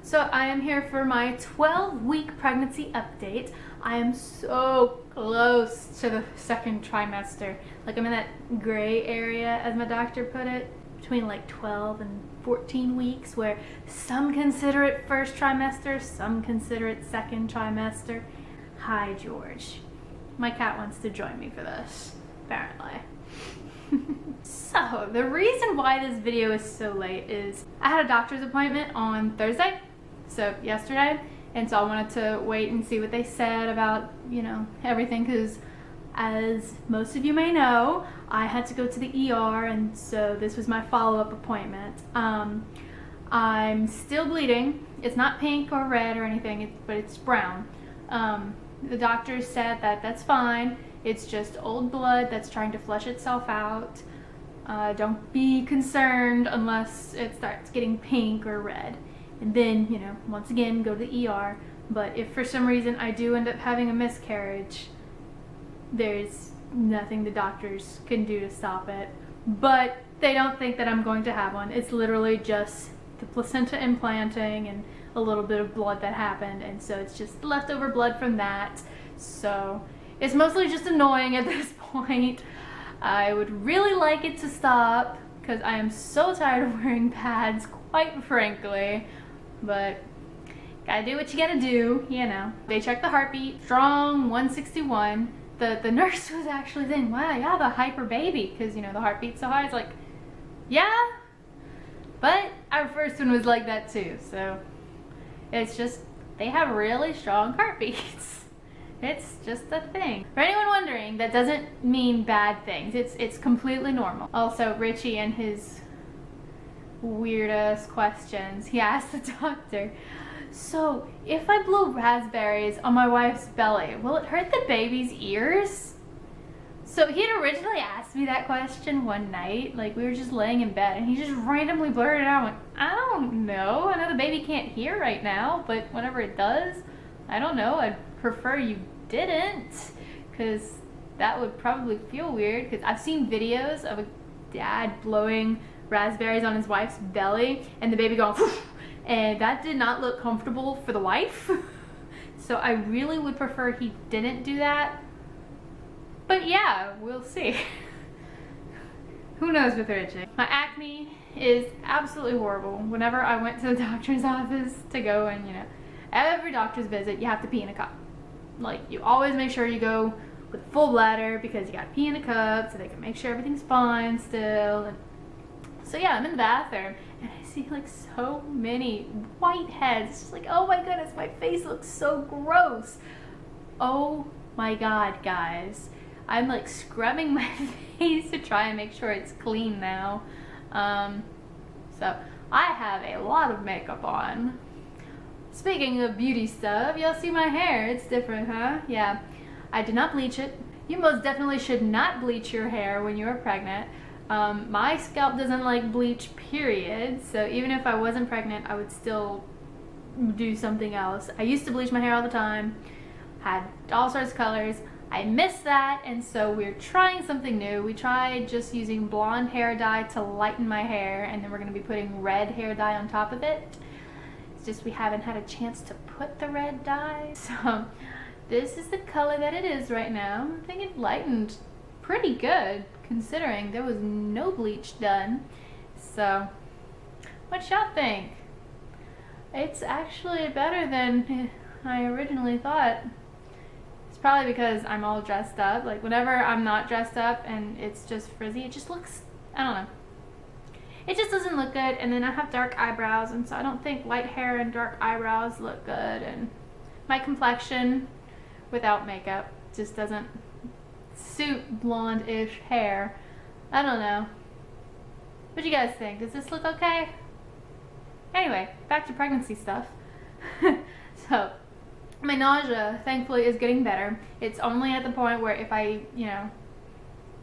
So I am here for my 12-week pregnancy update. I am so close to the second trimester. Like, I'm in that gray area, as my doctor put it, between like 12 and 14 weeks, where some consider it first trimester, some consider it second trimester. Hi, George. My cat wants to join me for this, apparently. So, the reason why this video is so late is I had a doctor's appointment on Thursday, so yesterday, and so I wanted to wait and see what they said about, everything, because as most of you may know, I had to go to the ER, and so this was my follow-up appointment. I'm still bleeding. It's not pink or red or anything, but it's brown. The doctor said that that's fine. It's just old blood that's trying to flush itself out. Don't be concerned unless it starts getting pink or red. And then, once again, go to the ER. But if for some reason I do end up having a miscarriage, there's nothing the doctors can do to stop it. But they don't think that I'm going to have one. It's literally just the placenta implanting and a little bit of blood that happened. And so it's just leftover blood from that. So it's mostly just annoying at this point. I would really like it to stop because I am so tired of wearing pads, quite frankly. But gotta do what you gotta do, They checked the heartbeat, strong 161. The nurse was actually saying, wow, you have a hyper baby, because, the heartbeat's so high. It's like, yeah, but our first one was like that too. So it's just, they have really strong heartbeats. It's just a thing. For anyone wondering, that doesn't mean bad things. It's completely normal. Also, Richie and his weirdest questions. He asked the doctor, so if I blow raspberries on my wife's belly, will it hurt the baby's ears? So he had originally asked me that question one night. Like, we were just laying in bed and he just randomly blurted it out. I went, I don't know. I know the baby can't hear right now, but whenever it does, I don't know. I'd prefer you didn't, because that would probably feel weird, because I've seen videos of a dad blowing raspberries on his wife's belly and the baby going and that did not look comfortable for the wife. So I really would prefer he didn't do that, but yeah, we'll see. Who knows with Richie. My acne is absolutely horrible. Whenever I went to the doctor's office to go and every doctor's visit you have to pee in a cup. Like, you always make sure you go with a full bladder because you gotta pee in a cup so they can make sure everything's fine still. And so yeah, I'm in the bathroom and I see like so many white heads. It's just like, oh my goodness, my face looks so gross. Oh my god, guys. I'm like scrubbing my face to try and make sure it's clean now. So I have a lot of makeup on. Speaking of beauty stuff, y'all see my hair. It's different, huh? Yeah. I did not bleach it. You most definitely should not bleach your hair when you are pregnant. My scalp doesn't like bleach, period. So even if I wasn't pregnant, I would still do something else. I used to bleach my hair all the time. Had all sorts of colors. I missed that, and so we're trying something new. We tried just using blonde hair dye to lighten my hair, and then we're going to be putting red hair dye on top of it. Just we haven't had a chance to put the red dye. So this is the color that it is right now. I think it lightened pretty good considering there was no bleach done. So what y'all think? It's actually better than I originally thought. It's probably because I'm all dressed up. Like, whenever I'm not dressed up and it's just frizzy, it just looks, I don't know. It just doesn't look good, and then I have dark eyebrows, and so I don't think light hair and dark eyebrows look good, and my complexion without makeup just doesn't suit blonde-ish hair. I don't know. What do you guys think? Does this look okay? Anyway, back to pregnancy stuff. So, my nausea, thankfully, is getting better. It's only at the point where if I,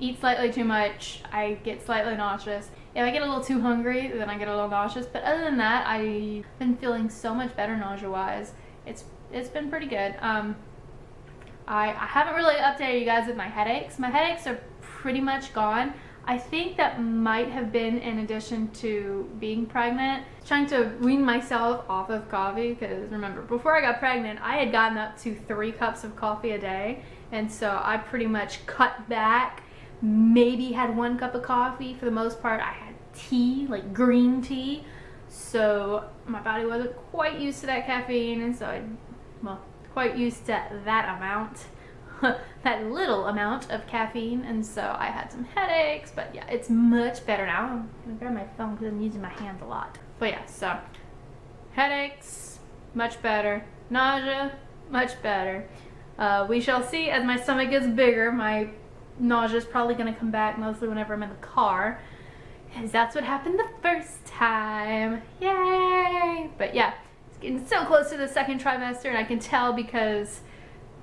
eat slightly too much, I get slightly nauseous. If I get a little too hungry, then I get a little nauseous. But other than that, I've been feeling so much better nausea-wise. It's been pretty good. I haven't really updated you guys with my headaches. My headaches are pretty much gone. I think that might have been in addition to being pregnant. Trying to wean myself off of coffee, because remember, before I got pregnant, I had gotten up to 3 cups of coffee a day. And so I pretty much cut back, maybe had 1 cup of coffee. For the most part, I had tea, like green tea. So my body wasn't quite used to that caffeine, and so quite used to that amount. That little amount of caffeine, and so I had some headaches, but yeah, it's much better now. I'm gonna grab my phone because I'm using my hands a lot. But yeah, so headaches, much better. Nausea, much better. We shall see as my stomach gets bigger. My nausea is probably gonna come back mostly whenever I'm in the car, because that's what happened the first time. Yay! But yeah, it's getting so close to the 2nd trimester, and I can tell because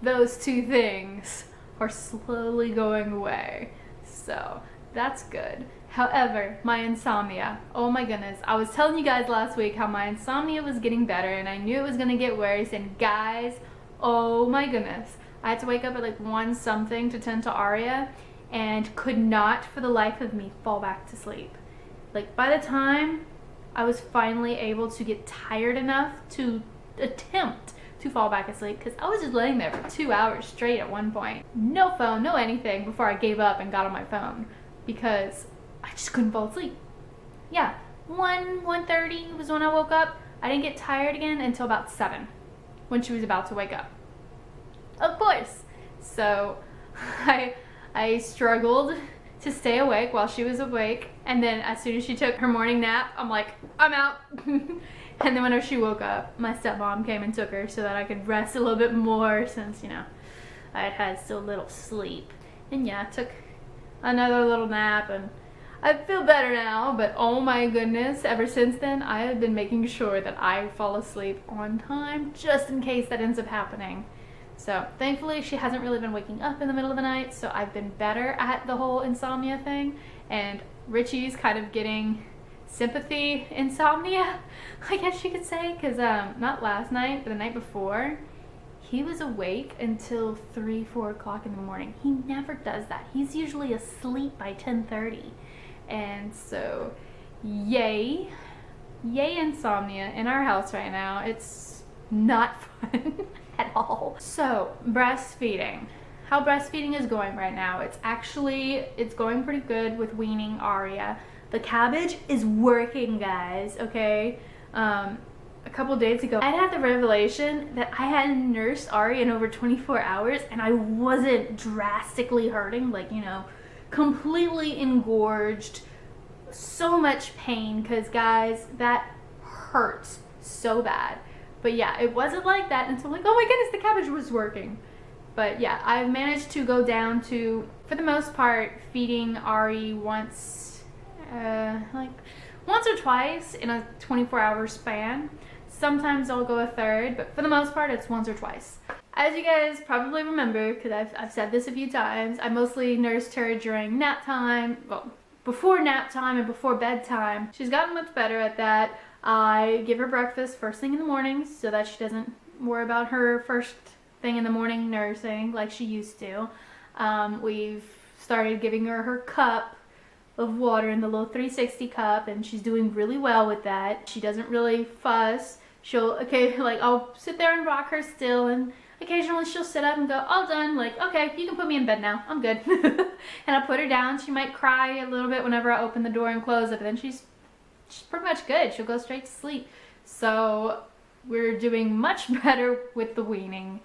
those 2 things are slowly going away. So that's good. However, my insomnia, oh my goodness. I was telling you guys last week how my insomnia was getting better, and I knew it was gonna get worse. And guys, oh my goodness. I had to wake up at like 1 something to tend to Aria, and could not for the life of me fall back to sleep. Like by the time I was finally able to get tired enough to attempt to fall back asleep, because I was just laying there for 2 hours straight at one point. No phone, no anything, before I gave up and got on my phone because I just couldn't fall asleep. Yeah, 1:30 was when I woke up. I didn't get tired again until about 7 when she was about to wake up. Of course. So I struggled to stay awake while she was awake, and then as soon as she took her morning nap, I'm like, I'm out. And then whenever she woke up, my stepmom came and took her so that I could rest a little bit more, since, you know, I had had so little sleep. And yeah, I took another little nap, and I feel better now, but oh my goodness, ever since then, I have been making sure that I fall asleep on time, just in case that ends up happening. So thankfully, she hasn't really been waking up in the middle of the night, so I've been better at the whole insomnia thing, and Richie's kind of getting sympathy insomnia, I guess you could say, because not last night, but the night before, he was awake until 3-4 o'clock in the morning. He never does that. He's usually asleep by 10:30, and so yay insomnia in our house right now. It's not fun at all. So breastfeeding, how breastfeeding is going right now, it's going pretty good with weaning Aria. The cabbage is working, guys, okay? A couple days ago, I had the revelation that I hadn't nursed Ari in over 24 hours, and I wasn't drastically hurting, like, you know, completely engorged, so much pain, because, guys, that hurts so bad. But yeah, it wasn't like that until, like, oh my goodness, the cabbage was working. But yeah, I've managed to go down to, for the most part, feeding Ari like once or twice in a 24-hour span. Sometimes I'll go a third, but for the most part it's once or twice. As you guys probably remember, because I've said this a few times, I mostly nursed her during nap time, well, before nap time and before bedtime. She's gotten much better at that. I give her breakfast first thing in the morning so that she doesn't worry about her first thing in the morning nursing like she used to. We've started giving her her cup of water in the little 360 cup, and she's doing really well with that. She doesn't really fuss. She'll, okay, like, I'll sit there and rock her still, and occasionally she'll sit up and go, all done, like, okay, you can put me in bed now, I'm good. And I put her down. She might cry a little bit whenever I open the door and close it, but then she's pretty much good. She'll go straight to sleep. So we're doing much better with the weaning.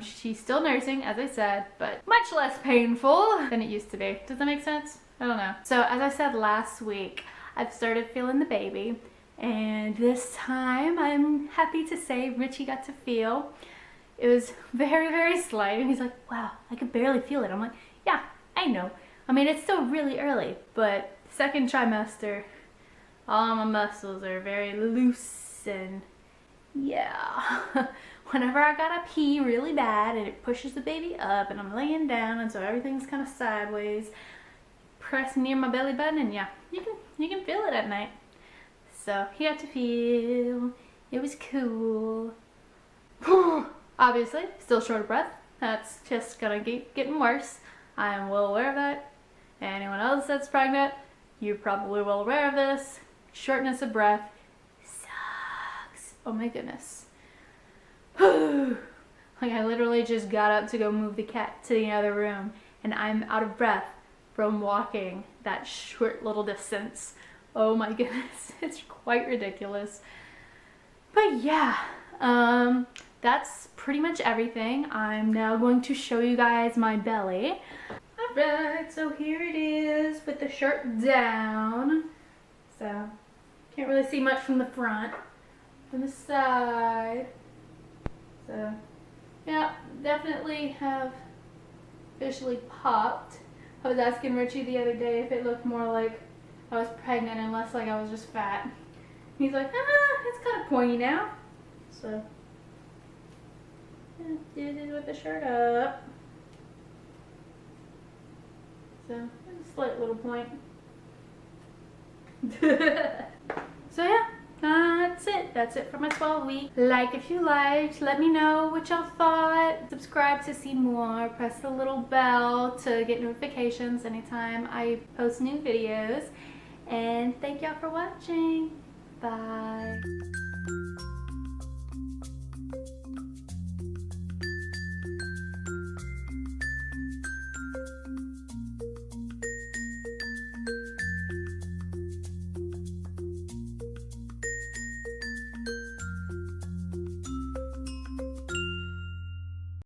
She's still nursing, as I said, but much less painful than it used to be. Does that make sense? I don't know. So as I said last week, I've started feeling the baby, and this time I'm happy to say Richie got to feel. It was very, very slight, and he's like, wow, I could barely feel it. I'm like, yeah, I know. I mean, it's still really early, but 2nd trimester, all my muscles are very loose, and yeah. Whenever I gotta pee really bad and it pushes the baby up and I'm laying down, and so everything's kind of sideways, press near my belly button, and yeah, you can feel it at night. So he got to feel. It was cool. Obviously, still short of breath. That's just gonna keep getting worse. I am well aware of that. Anyone else that's pregnant, you're probably well aware of this. Shortness of breath sucks. Oh my goodness. Like I literally just got up to go move the cat to the other room and I'm out of breath from walking that short little distance. Oh my goodness, it's quite ridiculous. But yeah, that's pretty much everything. I'm now going to show you guys my belly. Alright, so here it is with the shirt down. So, can't really see much from the front. From the side. So, yeah, definitely have officially popped. I was asking Richie the other day if it looked more like I was pregnant and less like I was just fat. He's like, it's kind of pointy now. So, yeah, did it with the shirt up. So, a slight little point. So yeah, that's it. That's it for my 12 week. Like if you liked, let me know what y'all thought. Subscribe to see more. Press the little bell to get notifications anytime I post new videos. And thank y'all for watching. Bye.